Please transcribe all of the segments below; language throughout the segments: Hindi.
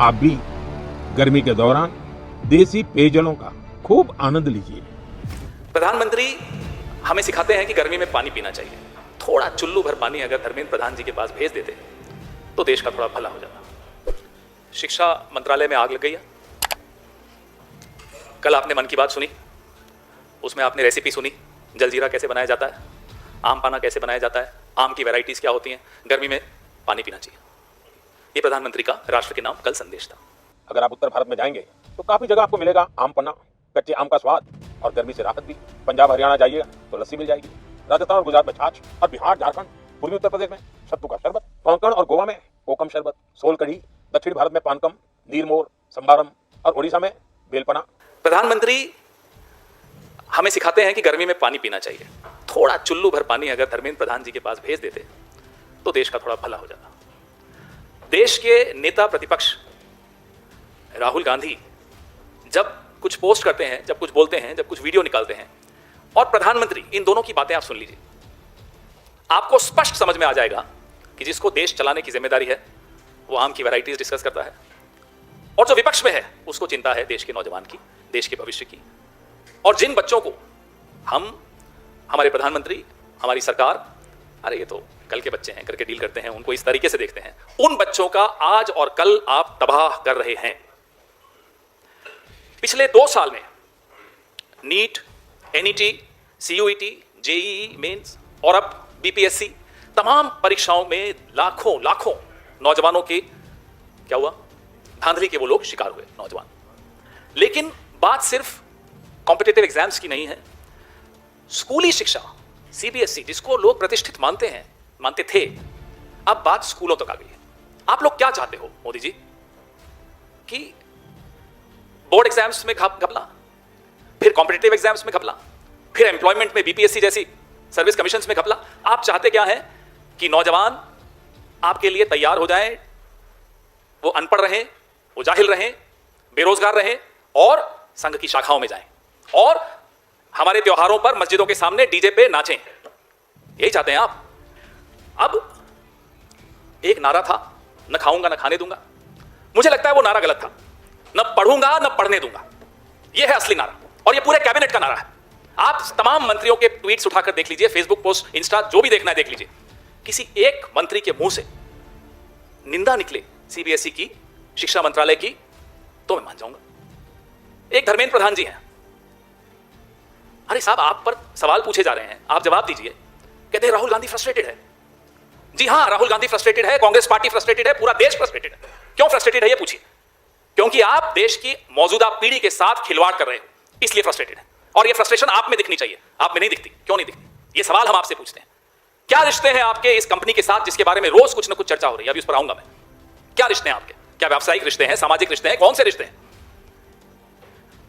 आप भी गर्मी के दौरान देसी पेयजलों का खूब आनंद लीजिए। प्रधानमंत्री हमें सिखाते हैं कि गर्मी में पानी पीना चाहिए। थोड़ा चुल्लू भर पानी अगर धर्मेंद्र प्रधान जी के पास भेज देते तो देश का थोड़ा भला हो जाता। शिक्षा मंत्रालय में आग लग गई है। कल आपने मन की बात सुनी, उसमें आपने रेसिपी सुनी, जलजीरा कैसे बनाया जाता है, आम पाना कैसे बनाया जाता है, आम की वैरायटीज क्या होती हैं, गर्मी में पानी पीना चाहिए। ये प्रधानमंत्री का राष्ट्र के नाम कल संदेश था। अगर आप उत्तर भारत में जाएंगे तो काफी जगह आपको मिलेगा आम पन्ना, कच्चे आम का स्वाद और गर्मी से राहत भी। पंजाब हरियाणा जाइएगा तो लस्सी मिल जाएगी, राजस्थान और गुजरात में छाछ, और बिहार झारखंड पूर्वी उत्तर प्रदेश में सत्तू का शरबत, कोंकण और गोवा में कोकम शरबत, सोल कढ़ी, दक्षिण भारत में पानकम, नीरमोर, संबारम और ओडिशा में बेलपना। प्रधानमंत्री हमें सिखाते हैं कि गर्मी में पानी पीना चाहिए। थोड़ा चुल्लू भर पानी अगर धर्मेंद्र प्रधान जी के पास भेज देते तो देश का थोड़ा भला हो जाता। देश के नेता प्रतिपक्ष राहुल गांधी जब कुछ पोस्ट करते हैं, जब कुछ बोलते हैं, जब कुछ वीडियो निकालते हैं, और प्रधानमंत्री, इन दोनों की बातें आप सुन लीजिए, आपको स्पष्ट समझ में आ जाएगा कि जिसको देश चलाने की जिम्मेदारी है वो आम की वैरायटीज डिस्कस करता है, और जो विपक्ष में है उसको चिंता है देश के नौजवान की, देश के भविष्य की। और जिन बच्चों को हमारे प्रधानमंत्री, हमारी सरकार, अरे ये तो कल के बच्चे हैं करके डील करते हैं, उनको इस तरीके से देखते हैं, उन बच्चों का आज और कल आप तबाह कर रहे हैं। पिछले 2 साल में NEET, NET, CUET, JEE mains और अब बीपीएससी, तमाम परीक्षाओं में लाखों नौजवानों के क्या हुआ, धांधली के वो लोग शिकार हुए नौजवान। लेकिन बात सिर्फ कॉम्पिटिटिव एग्जाम्स की नहीं है। स्कूली शिक्षा, सीबीएसई, जिसको लोग प्रतिष्ठित मानते थे, अब बात स्कूलों तक आ गई है। आप लोग क्या चाहते हो मोदी जी? कि बोर्ड एग्जाम्स में घपला, फिर कॉम्पिटिटिव एग्जाम्स में घपला, फिर एम्प्लॉयमेंट में बीपीएससी जैसी सर्विस कमीशंस में घपला। आप चाहते क्या है कि नौजवान आपके लिए तैयार हो जाएं, वो अनपढ़ रहें, वो जाहिल रहें, बेरोजगार रहें और संघ की शाखाओं में जाएं और हमारे त्योहारों पर मस्जिदों के सामने डीजे पे नाचें। यही चाहते हैं आप। अब एक नारा था, न खाऊंगा न खाने दूंगा। मुझे लगता है वो नारा गलत था। न पढ़ूंगा न पढ़ने दूंगा, यह है असली नारा, और यह पूरे कैबिनेट का नारा है। आप तमाम मंत्रियों के ट्वीट्स उठाकर देख लीजिए, फेसबुक पोस्ट, इंस्टा, जो भी देखना है देख लीजिए। किसी एक मंत्री के मुंह से निंदा निकले सीबीएसई की, शिक्षा मंत्रालय की, तो मैं मान जाऊंगा। एक धर्मेंद्र प्रधान जी हैं, अरे साहब आप पर सवाल पूछे जा रहे हैं, आप जवाब दीजिए। कहते हैं राहुल गांधी फ्रस्ट्रेटेड है। जी हां, राहुल गांधी फ्रस्ट्रेटेड है, कांग्रेस पार्टी फ्रस्ट्रेटेड है, पूरा देश फ्रस्ट्रेटेड है। क्यों फ्रस्ट्रेटेड है ये पूछिए। क्योंकि आप देश की मौजूदा पीढ़ी के साथ खिलवाड़ कर रहे हो, इसलिए फ्रस्ट्रेटेड है। और ये फ्रस्ट्रेशन आप में दिखनी चाहिए, आप में नहीं दिखती। क्यों नहीं दिखती? ये सवाल हम आपसे पूछते हैं। क्या रिश्ते हैं आपके इस कंपनी के साथ जिसके बारे में रोज कुछ ना कुछ चर्चा हो रही है? अभी उस पर आऊंगा मैं। क्या रिश्ते हैं आपके? क्या व्यावसायिक रिश्ते हैं, सामाजिक रिश्ते हैं, कौन से रिश्ते हैं?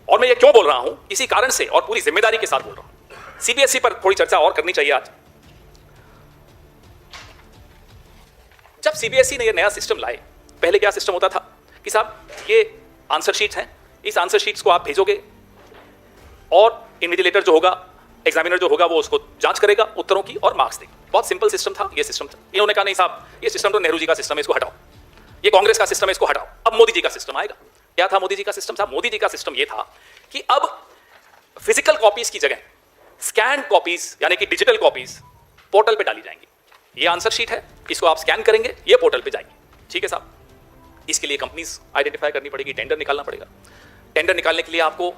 और मैं ये क्यों बोल रहा हूं? इसी कारण से, और पूरी जिम्मेदारी के साथ बोल रहा हूं। सीबीएसई पर थोड़ी चर्चा और करनी चाहिए आज। जब सीबीएसई ने ये नया सिस्टम लाए, पहले क्या सिस्टम होता था कि साहब ये आंसर शीट्स हैं, इस आंसर शीट्स को आप भेजोगे और इन्विजिलेटर जो होगा, एग्जामिनर जो होगा, वो उसको जांच करेगा उत्तरों की और मार्क्स देगा। बहुत सिंपल सिस्टम था, ये सिस्टम था। इन्होंने कहा नहीं साहब, ये सिस्टम तो नेहरू जी का सिस्टम है, इसको हटाओ। ये कांग्रेस का सिस्टम है, इसको हटाओ। अब मोदी जी का सिस्टम आएगा। क्या था मोदी जी का सिस्टम? था मोदी जी का सिस्टम ये था कि अब फिजिकल कॉपीज की जगह स्कैन कॉपीज, यानी कि डिजिटल कॉपीज पोर्टल पे डाली जाएंगी। ये आंसर शीट है, इसको आप स्कैन करेंगे, ये पोर्टल पे जाएंगी। ठीक है साहब, इसके लिए कंपनीज आइडेंटिफाई करनी पड़ेगी, टेंडर निकालना पड़ेगा। टेंडर निकालने के लिए आपको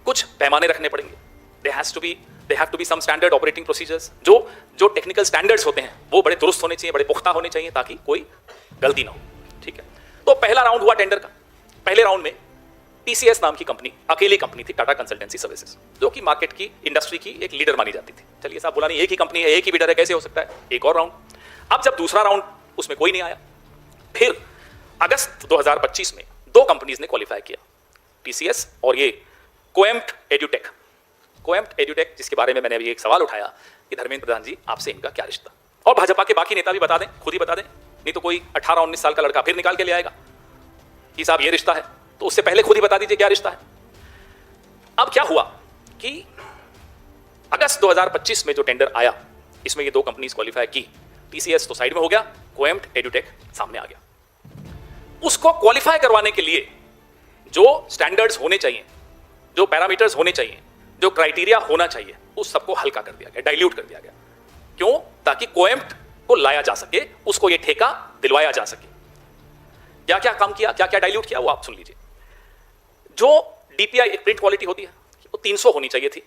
कुछ पैमाने रखने पड़ेंगे। They have to be some standard operating procedures. जो टेक्निकल स्टैंडर्ड्स होते हैं वो बड़े दुरुस्त होने चाहिए, बड़े पुख्ता होने चाहिए, ताकि कोई गलती ना हो। ठीक है, तो पहला राउंड हुआ टेंडर का। पहले राउंड में टीसीएस नाम की कंपनी, अकेली कंपनी थी, टाटा कंसल्टेंसी सर्विसेज, जो कि मार्केट की, इंडस्ट्री की एक लीडर मानी जाती थी। चलिए साहब, बोला नहीं एक ही कंपनी है, एक ही बिडर है, कैसे हो सकता है? एक और राउंड। अब जब दूसरा राउंड, उसमें कोई नहीं आया। फिर अगस्त 2025 में 2 कंपनीज ने क्वालिफाई किया, टीसीएस और ये कोएम्प्ट एड्यूटेक। कोएम्प्ट एड्यूटेक, जिसके बारे में मैंने अभी एक सवाल उठाया कि धर्मेंद्र प्रधान जी आपसे इनका क्या रिश्ता, और भाजपा के बाकी नेता भी बता दें, खुद ही बता दें, नहीं तो कोई 18-19 साल का लड़का फिर निकाल के ले आएगा कि साहब ये रिश्ता है, तो उससे पहले खुद ही बता दीजिए क्या रिश्ता है। अब क्या हुआ कि अगस्त 2025 में जो टेंडर आया, इसमें ये 2 कंपनीज क्वालिफाई की। टीसीएस तो साइड में हो गया, कोएम्प्ट एड्यूटेक सामने आ गया। उसको क्वालिफाई करवाने के लिए जो स्टैंडर्ड्स होने चाहिए, जो पैरामीटर्स होने चाहिए, जो क्राइटेरिया होना चाहिए, उस सबको हल्का कर दिया गया, डाइल्यूट कर दिया गया। क्यों? ताकि कोएम्प्ट को लाया जा सके, उसको ये ठेका दिलवाया जा सके। क्या क्या काम किया, क्या क्या डाइल्यूट किया, वो आप सुन लीजिए। जो डीपीआई एक प्रिंट क्वालिटी होती है वो 300 होनी चाहिए थी,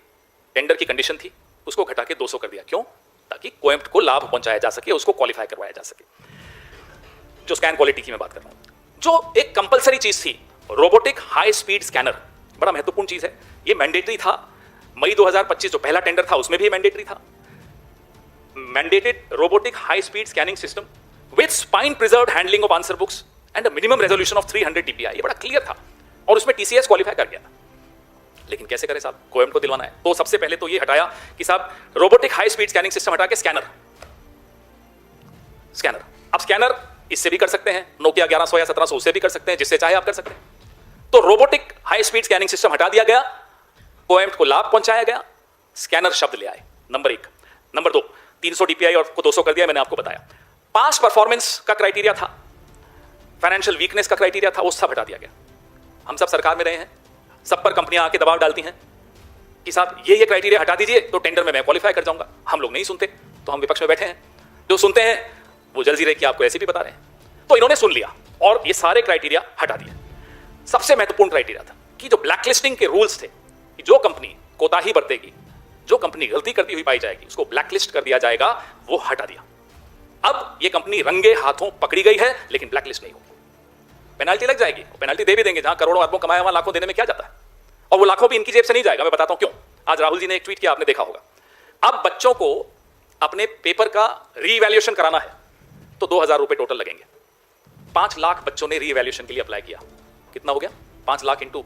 टेंडर की कंडीशन थी, उसको घटा के 200 कर दिया। क्यों? ताकि कोएम्प्ट को लाभ पहुंचाया जा सके, उसको क्वालिफाई करवाया जा सके। जो स्कैन क्वालिटी की मैं बात कर रहा हूं, जो एक कंपलसरी चीज थी, रोबोटिक हाई स्पीड स्कैनर, बड़ा महत्वपूर्ण चीज है। ये मैंडेटरी था। मई 2025 जो पहला टेंडर था उसमें भी मैंडेटरी था। Mandated robotic high speed scanning system with spine preserved handling of answer books and a minimum resolution of 300 DPI. ये बड़ा क्लियर था और उसमें टीसीएस क्वालिफाई कर गया। लेकिन कैसे करें साहब, कोएम्प्ट को दिलवाना है, तो सबसे पहले तो ये हटाया कि साहब robotic high speed scanning system हटा के स्कैनर। अब स्कैनर इससे भी कर सकते हैं, नोकिया 1100 या 1700 उससे भी कर सकते हैं, जिससे चाहे आप कर सकते हैं। तो robotic high speed scanning system हटा दिया गया, कोएम्प्ट को लाभ पहुंचाया गया, स्कैनर शब्द ले आए, नंबर 1। नंबर 2, 300 डीपीआई और को 200 कर दिया, मैंने आपको बताया। पास परफॉर्मेंस का क्राइटेरिया था, फाइनेंशियल वीकनेस का क्राइटेरिया था, वो सब हटा दिया गया। हम सब सरकार में रहे हैं, सब पर कंपनियां आके दबाव डालती हैं कि साहब ये क्राइटेरिया हटा दीजिए तो टेंडर में मैं क्वालिफाई कर जाऊंगा। हम लोग नहीं सुनते, तो हम विपक्ष में बैठे हैं। जो सुनते हैं वो जल्दी रहे कि आपको ऐसे भी बता रहे हैं। तो इन्होंने सुन लिया और ये सारे क्राइटेरिया हटा दिए। सबसे महत्वपूर्ण क्राइटेरिया था कि जो ब्लैकलिस्टिंग के रूल्स थे कि जो कंपनी कोताही बरतेगी, जो कंपनी गलती करती हुई पाई जाएगी, उसको ब्लैकलिस्ट कर दिया जाएगा, वो हटा दिया। अब ये कंपनी रंगे हाथों पकड़ी गई है, लेकिन ब्लैकलिस्ट नहीं होगी। पेनाल्टी लग जाएगी, पेनाल्टी दे भी देंगे, जहां करोड़ों अरबों कमाया हुआ लाखों देने में क्या जाता है। और वो लाखों भी इनकी जेब से नहीं जाएगा। मैं बताता हूं क्यों। आज राहुल जी ने एक ट्वीट किया, आपने देखा होगा। अब बच्चों को अपने पेपर का रीवैल्यूएशन कराना है तो 2000 रुपए टोटल लगेंगे। 5 लाख बच्चों ने रीवैल्यूएशन के लिए अप्लाई किया। कितना हो गया? 5 लाख इंटू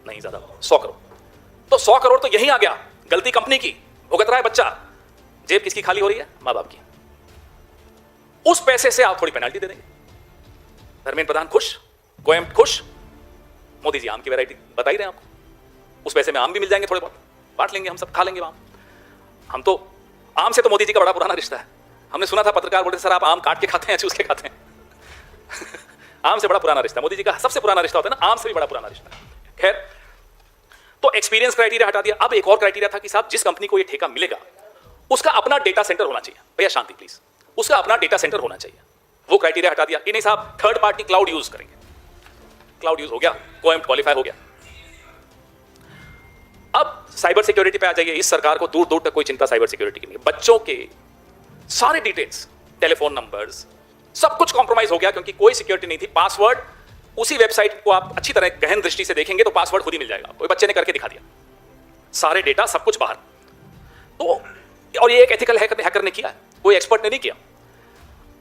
नहीं ज्यादा 100 करोड़। तो 100 करोड़ तो यहीं आ गया, गलती कंपनी की, भुगत रहा है बच्चा। जेब किसकी खाली हो रही है? मां बाप की। उस पैसे से आप थोड़ी पेनाल्टी दे देंगे। धर्मेंद्र प्रधान खुश, कोएम्प्ट खुश, मोदी जी आम की वैरायटी बता ही रहे हैं आपको। उस पैसे में आम भी मिल जाएंगे, थोड़े बहुत बांट लेंगे, हम सब खा लेंगे आम। हम तो आम से तो मोदी जी का बड़ा पुराना रिश्ता है। हमने सुना था पत्रकार बोलते सर आप आम काट के खाते हैं, चूस के खाते हैं। आम से बड़ा पुराना रिश्ता, मोदी जी का सबसे पुराना रिश्ता होता है ना, आम से भी बड़ा पुराना रिश्ता है। खैर, तो एक्सपीरियंस क्राइटेरिया हटा दिया। अब एक और क्राइटेरिया था कि साहब जिस कंपनी को ये ठेका मिलेगा उसका अपना डेटा सेंटर होना चाहिए। भैया शांति प्लीज, उसका अपना डेटा सेंटर होना चाहिए। वो क्राइटेरिया हटा दिया कि नहीं साहब थर्ड पार्टी क्लाउड यूज करेंगे। क्लाउड यूज हो गया, कोएम्प्ट क्वालिफाई हो गया। अब साइबर सिक्योरिटी पे आ जाइए। इस सरकार को दूर दूर तक कोई चिंता साइबर सिक्योरिटी की नहीं। बच्चों के सारे डिटेल्स, टेलीफोन नंबर्स, सब कुछ कॉम्प्रोमाइज हो गया क्योंकि कोई सिक्योरिटी नहीं थी। पासवर्ड उसी वेबसाइट को आप अच्छी तरह गहन दृष्टि से देखेंगे तो पासवर्ड खुद ही मिल जाएगा, कोई बच्चे ने करके दिखा दिया। सारे डेटा सब कुछ बाहर। तो और ये एक एथिकल हैकर ने किया, कोई एक्सपर्ट ने नहीं किया।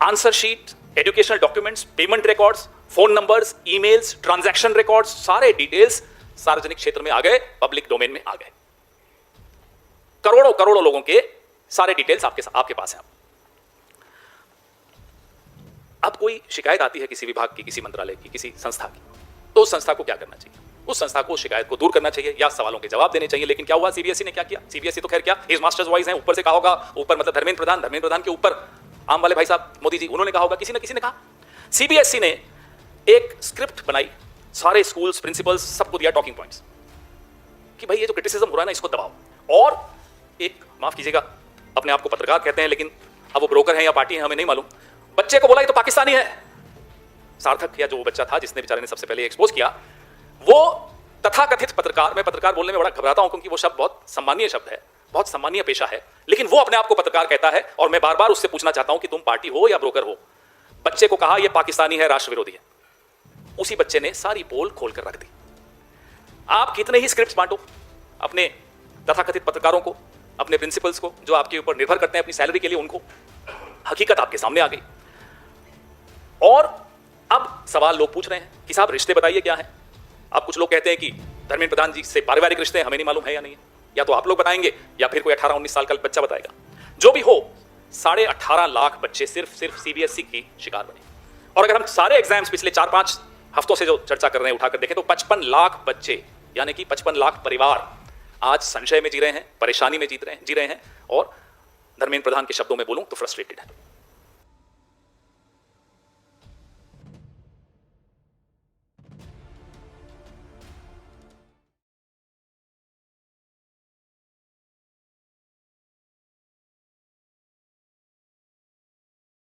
Answer sheet, educational documents, payment records, phone numbers, emails, transaction records, सारे डिटेल्स सार्वजनिक क्षेत्र में आ गए, पब्लिक डोमेन में आ गए। करोड़ों करोड़ों लोगों के सारे डिटेल्स आपके पास हैं। अब कोई शिकायत आती है किसी विभाग की, किसी मंत्रालय की, किसी संस्था की, तो उस संस्था को क्या करना चाहिए? उस संस्था को शिकायत को दूर करना चाहिए या सवालों के जवाब देने चाहिए। लेकिन क्या हुआ? सीबीएसई ने क्या किया? सीबीएसई तो खैर क्या, हिज मास्टर्स वॉइस है, ऊपर से कहा होगा, ऊपर मतलब धर्मेंद्र प्रधान के ऊपर आम वाले भाई साहब मोदी जी, उन्होंने कहा होगा, किसी ने कहा। सीबीएसई ने एक स्क्रिप्ट बनाई, सारे स्कूल्स, प्रिंसिपल्स, सबको दिया टॉकिंग पॉइंट्स कि भाई ये जो क्रिटिसिज्म हो रहा है ना, इसको दबाओ। और एक, माफ कीजिएगा, अपने आप को पत्रकार कहते हैं लेकिन अब वो ब्रोकर हैं या पार्टी है हमें नहीं मालूम, बच्चे को बोला ये तो पाकिस्तानी है। सार्थक या जो बच्चा था जिसने बेचारे ने सबसे पहले एक्सपोज किया, वो तथाकथित पत्रकार, मैं पत्रकार बोलने में बड़ा घबराता हूं क्योंकि वो शब्द बहुत सम्मानीय शब्द है, बहुत सम्मानीय पेशा है, लेकिन वो अपने आप को पत्रकार कहता है। और मैं बार बार उससे पूछना चाहता हूं कि तुम पार्टी हो या ब्रोकर हो। बच्चे को कहा यह पाकिस्तानी है, राष्ट्र विरोधी है। उसी बच्चे ने सारी पोल खोलकर रख दी। आप कितने ही स्क्रिप्ट बांटो अपने तथाकथित पत्रकारों को, अपने प्रिंसिपल्स को, जो आपके ऊपर निर्भर करते हैं अपनी सैलरी के लिए, उनको, हकीकत आपके सामने आ गई। और अब सवाल लोग पूछ रहे हैं कि साहब रिश्ते बताइए क्या है। अब कुछ लोग कहते हैं कि धर्मेंद्र प्रधान जी से पारिवारिक रिश्ते हैं, हमें नहीं मालूम है या नहीं है, या तो आप लोग बताएंगे या फिर कोई 18-19 साल का बच्चा बताएगा। जो भी हो, 18.5 लाख बच्चे सिर्फ सीबीएसई की शिकार बने। और अगर हम सारे एग्जाम्स पिछले 4-5 हफ्तों से जो चर्चा कर रहे हैं उठाकर देखें तो 55 लाख बच्चे, यानी कि 55 लाख परिवार आज संशय में जी रहे हैं, परेशानी में जी रहे हैं, और धर्मेंद्र प्रधान के शब्दों में बोलूं तो फ्रस्ट्रेटेड है।